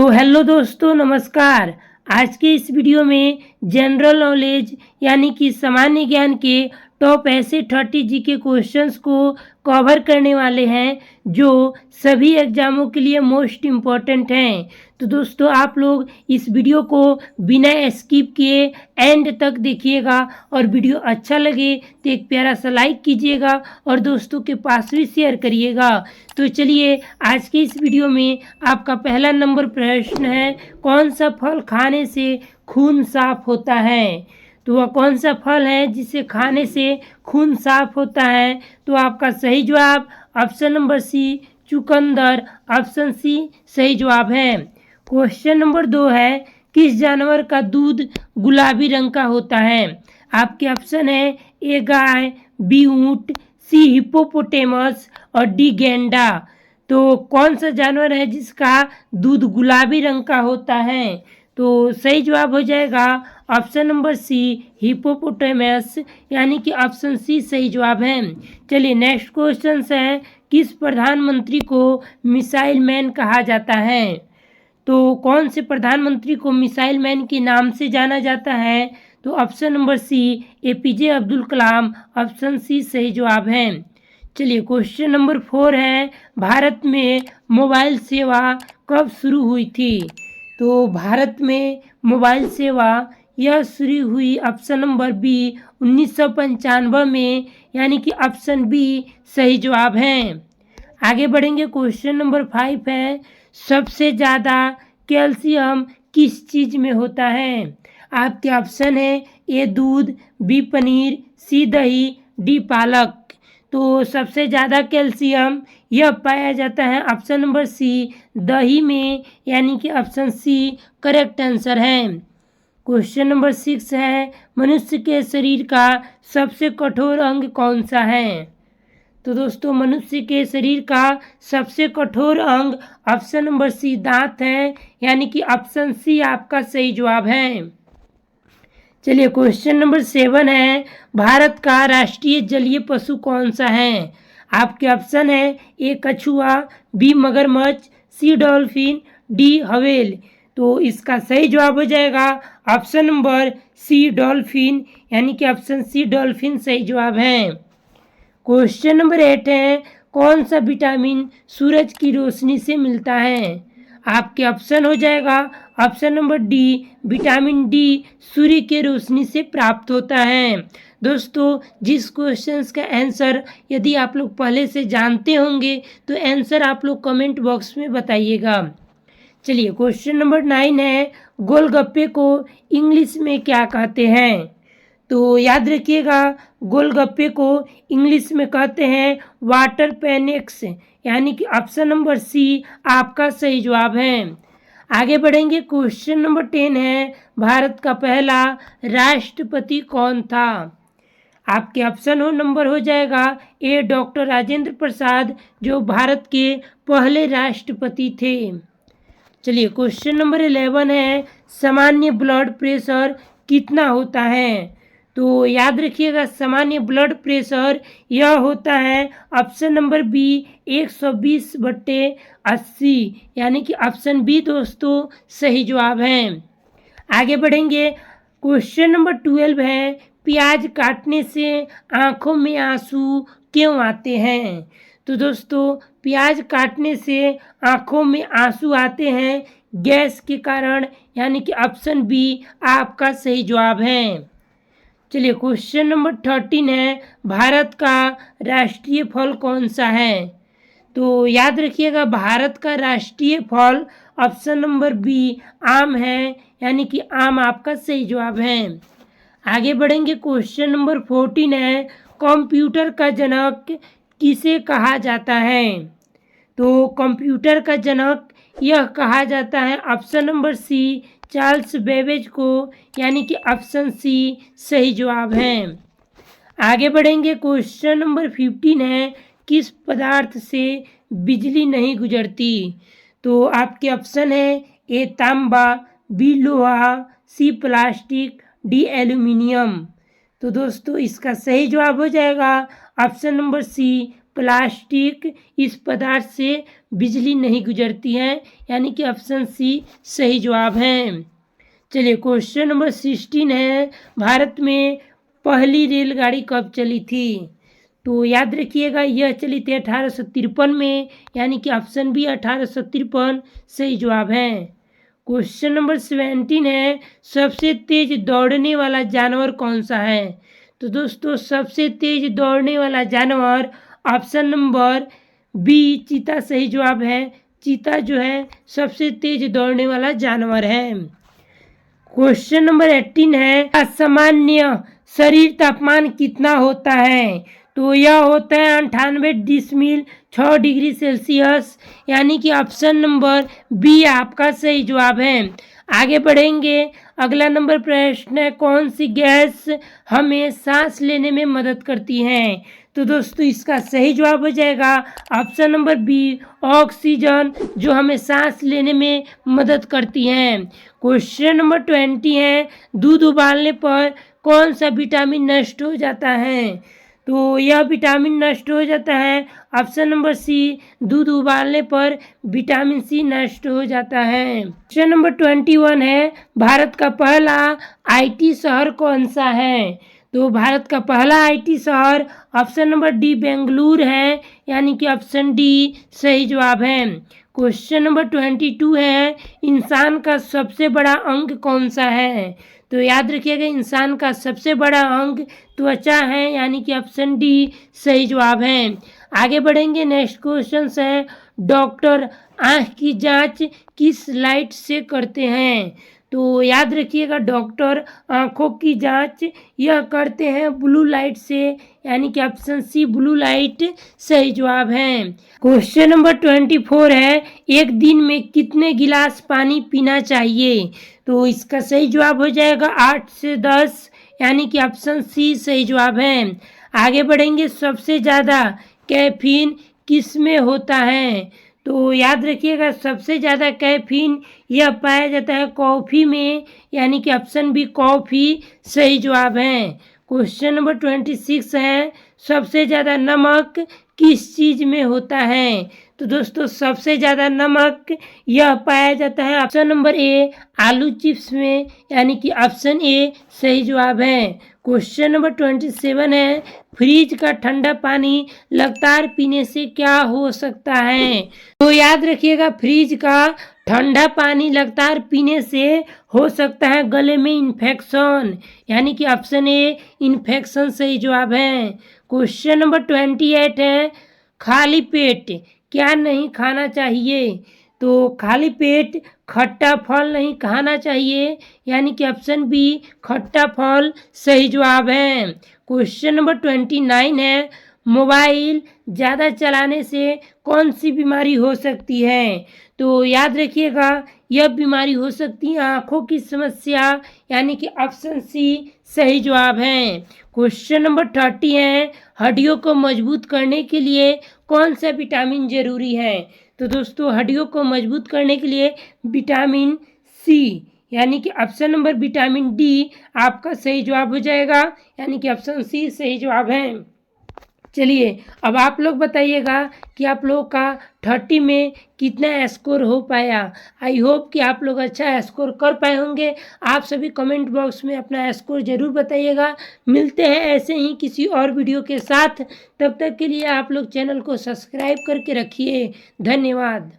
तो हेलो दोस्तों, नमस्कार। आज के इस वीडियो में जनरल नॉलेज यानी कि सामान्य ज्ञान के टॉप ऐसे 30 जीके क्वेश्चंस को कवर करने वाले हैं जो सभी एग्जामों के लिए मोस्ट इम्पॉर्टेंट हैं। तो दोस्तों, आप लोग इस वीडियो को बिना स्किप किए एंड तक देखिएगा और वीडियो अच्छा लगे तो एक प्यारा सा लाइक कीजिएगा और दोस्तों के पास भी शेयर करिएगा। तो चलिए, आज के इस वीडियो में आपका पहला नंबर प्रश्न है, कौन सा फल खाने से खून साफ होता है? तो वह कौन सा फल है जिसे खाने से खून साफ होता है? तो आपका सही जवाब ऑप्शन नंबर सी, चुकंदर। ऑप्शन सी सही जवाब है। क्वेश्चन नंबर 2 है, किस जानवर का दूध गुलाबी रंग का होता है? आपके ऑप्शन है ए गाय, बी ऊंट, सी हिप्पोपोटेमस और डी गैंडा। तो कौन सा जानवर है जिसका दूध गुलाबी रंग का होता है? तो सही जवाब हो जाएगा ऑप्शन नंबर सी, हिप्पोपोटेमस, यानी कि ऑप्शन सी सही जवाब है। चलिए, नेक्स्ट क्वेश्चन है, किस प्रधानमंत्री को मिसाइल मैन कहा जाता है? तो कौन से प्रधानमंत्री को मिसाइल मैन के नाम से जाना जाता है? तो option number C, APJ Abdul Kalam. Option C सही जवाब है। चलिए, क्वेश्चन नंबर 4 है, भारत में मोबाइल सेवा कब शुरू हुई थी? तो भारत में मोबाइल सेवा यह शुरू हुई ऑप्शन नंबर बी 1995 में, यानी कि ऑप्शन बी सही जवाब है। आगे बढ़ेंगे, क्वेश्चन नंबर 5 है, सबसे ज़्यादा कैल्शियम किस चीज़ में होता है? आपके ऑप्शन है ए दूध, बी पनीर, सी दही, डी पालक। तो सबसे ज़्यादा कैल्शियम यह पाया जाता है ऑप्शन नंबर सी, दही में, यानी कि ऑप्शन सी करेक्ट आंसर है। क्वेश्चन नंबर 6 है, मनुष्य के शरीर का सबसे कठोर अंग कौन सा है? तो दोस्तों, मनुष्य के शरीर का सबसे कठोर अंग ऑप्शन नंबर सी दांत है, यानी कि ऑप्शन सी आपका सही जवाब है। चलिए, क्वेश्चन नंबर 7 है, भारत का राष्ट्रीय जलीय पशु कौन सा है? आपके ऑप्शन है ए कछुआ, बी मगरमच्छ, सी डॉल्फिन, डी हवेल। तो इसका सही जवाब हो जाएगा ऑप्शन नंबर सी डॉल्फिन, यानी कि ऑप्शन सी डॉल्फिन सही जवाब है। क्वेश्चन नंबर 8 है, कौन सा विटामिन सूरज की रोशनी से मिलता है? आपके ऑप्शन हो जाएगा option number D, vitamin D सूर्य के रोशनी से प्राप्त होता है। दोस्तों, जिस क्वेश्चंस का आंसर यदि आप लोग पहले से जानते होंगे तो आंसर आप लोग कमेंट बॉक्स में बताइएगा। चलिए, क्वेश्चन नंबर 9 है, गोलगप्पे को इंग्लिश में क्या कहते हैं? तो याद रखिएगा, गोलगप्पे को इंग्लिश में कहते हैं वाटर पैनिक्स, यानी कि ऑप्शन नंबर सी आपका सही जवाब है। आगे बढ़ेंगे, क्वेश्चन नंबर 10 है, भारत का पहला राष्ट्रपति कौन था? आपके ऑप्शन नंबर हो जाएगा ए डॉक्टर राजेंद्र प्रसाद, जो भारत के पहले राष्ट्रपति थे। चलिए, क्वेश्चन नंबर 11 है, सामान्य ब्लड प्रेशर कितना होता है? तो याद रखिएगा, सामान्य ब्लड प्रेशर यह होता है ऑप्शन नंबर बी 120/80, यानी कि ऑप्शन बी दोस्तों सही जवाब है। आगे बढ़ेंगे, क्वेश्चन नंबर 12 है, प्याज काटने से आंखों में आंसू क्यों आते हैं? तो दोस्तों, प्याज काटने से आंखों में आंसू आते हैं गैस के कारण, यानी कि ऑप्शन बी आपका सही जवाब है। चलिए, क्वेश्चन नंबर 13 है, भारत का राष्ट्रीय फल कौन सा है? तो याद रखिएगा, भारत का राष्ट्रीय फल ऑप्शन नंबर बी आम है, यानी कि आम आपका सही जवाब है। आगे बढ़ेंगे, क्वेश्चन नंबर 14 है, कंप्यूटर का जनक किसे कहा जाता है? तो कंप्यूटर का जनक यह कहा जाता है option number C Charles Babbage को, यानी कि ऑप्शन सी सही जवाब है। आगे बढ़ेंगे, क्वेश्चन नंबर 15 है, किस पदार्थ से बिजली नहीं गुजरती? तो आपके ऑप्शन है ए तांबा, बी लोहा, सी प्लास्टिक, डी एल्यूमिनियम। तो दोस्तों, इसका सही जवाब हो जाएगा ऑप्शन नंबर सी प्लास्टिक, इस पदार्थ से बिजली नहीं गुजरती है, यानी कि ऑप्शन सी सही जवाब है। चलिए क्वेश्चन नंबर 16 है, भारत में पहली रेलगाड़ी कब चली थी? तो याद रखिएगा यह चली थी 1853 में, यानी कि ऑप्शन बी 1853 सही जवाब है। क्वेश्चन नंबर 17 है, सबसे तेज दौड़ने वाला जानवर कौन सा है? तो दोस्तों सबसे तेज दौड़ने वाला जानवर ऑप्शन नंबर बी चीता सही जवाब है। चीता जो है सबसे तेज दौड़ने वाला जानवर है। क्वेश्चन नंबर 18 है, सामान्य शरीर तापमान कितना होता है? तो यह होता है 98.6 डिग्री सेल्सियस, यानी कि ऑप्शन नंबर बी आपका सही जवाब है। आगे बढ़ेंगे, अगला नंबर प्रश्न है, कौन सी गैस हमें सांस लेने में मदद करती है? तो दोस्तों इसका सही जवाब हो जाएगा ऑप्शन नंबर बी ऑक्सीजन, जो हमें सांस लेने में मदद करती हैं। क्वेश्चन नंबर 20 है, दूध उबालने पर कौन सा विटामिन नष्ट हो जाता है? तो यह विटामिन नष्ट हो जाता है ऑप्शन नंबर सी, दूध उबालने पर विटामिन सी नष्ट हो जाता है। क्वेश्चन नंबर 21 है, भारत का पहला आईटी शहर कौन सा है? तो भारत का पहला आईटी शहर ऑप्शन नंबर डी बेंगलुरु है, यानी कि ऑप्शन डी सही जवाब है। क्वेश्चन नंबर 22 है, इंसान का सबसे बड़ा अंग कौन सा है? तो याद रखिएगा इंसान का सबसे बड़ा अंग त्वचा है, यानी कि ऑप्शन डी सही जवाब है। आगे बढ़ेंगे, नेक्स्ट क्वेश्चन है, डॉक्टर आँख की जांच किस लाइट से करते हैं? तो याद रखिएगा डॉक्टर आँखों की जांच यह करते हैं ब्लू लाइट से, यानी कि ऑप्शन सी ब्लू लाइट सही जवाब है। क्वेश्चन नंबर 24 है, एक दिन में कितने गिलास पानी पीना चाहिए? तो इसका सही जवाब हो जाएगा 8 से 10, यानी कि ऑप्शन सी सही जवाब है। आगे बढ़ेंगे, सबसे ज़्यादा कैफीन किस में होता है? तो याद रखिएगा सबसे ज़्यादा कैफीन यह पाया जाता है कॉफ़ी में, यानी कि ऑप्शन बी कॉफ़ी सही जवाब है। क्वेश्चन नंबर 26 है, सबसे ज़्यादा नमक किस चीज़ में होता है? तो दोस्तों सबसे ज़्यादा नमक यह पाया जाता है ऑप्शन नंबर ए आलू चिप्स में, यानी कि ऑप्शन ए सही जवाब है। क्वेश्चन नंबर 27 है, फ्रिज का ठंडा पानी लगातार पीने से क्या हो सकता है? तो याद रखिएगा फ्रिज का ठंडा पानी लगातार पीने से हो सकता है गले में इन्फेक्शन, यानी कि ऑप्शन ए इन्फेक्शन सही जवाब है। क्वेश्चन नंबर 28 है, खाली पेट क्या नहीं खाना चाहिए? तो खाली पेट खट्टा फल नहीं खाना चाहिए, यानी कि ऑप्शन बी खट्टा फल सही जवाब है। क्वेश्चन नंबर 29 है, मोबाइल ज़्यादा चलाने से कौन सी बीमारी हो सकती है? तो याद रखिएगा यह बीमारी हो सकती है आँखों की समस्या, यानी कि ऑप्शन सी सही जवाब है। क्वेश्चन नंबर 30 है, हड्डियों को मजबूत करने के लिए कौन सा विटामिन जरूरी है? तो दोस्तों हड्डियों को मजबूत करने के लिए विटामिन सी, यानी कि ऑप्शन नंबर विटामिन डी आपका सही जवाब हो जाएगा, यानी कि ऑप्शन सी सही जवाब है। चलिए अब आप लोग बताइएगा कि आप लोगों का 30 में कितना स्कोर हो पाया। आई होप कि आप लोग अच्छा स्कोर कर पाए होंगे। आप सभी कमेंट बॉक्स में अपना स्कोर ज़रूर बताइएगा। मिलते हैं ऐसे ही किसी और वीडियो के साथ, तब तक के लिए आप लोग चैनल को सब्सक्राइब करके रखिए। धन्यवाद।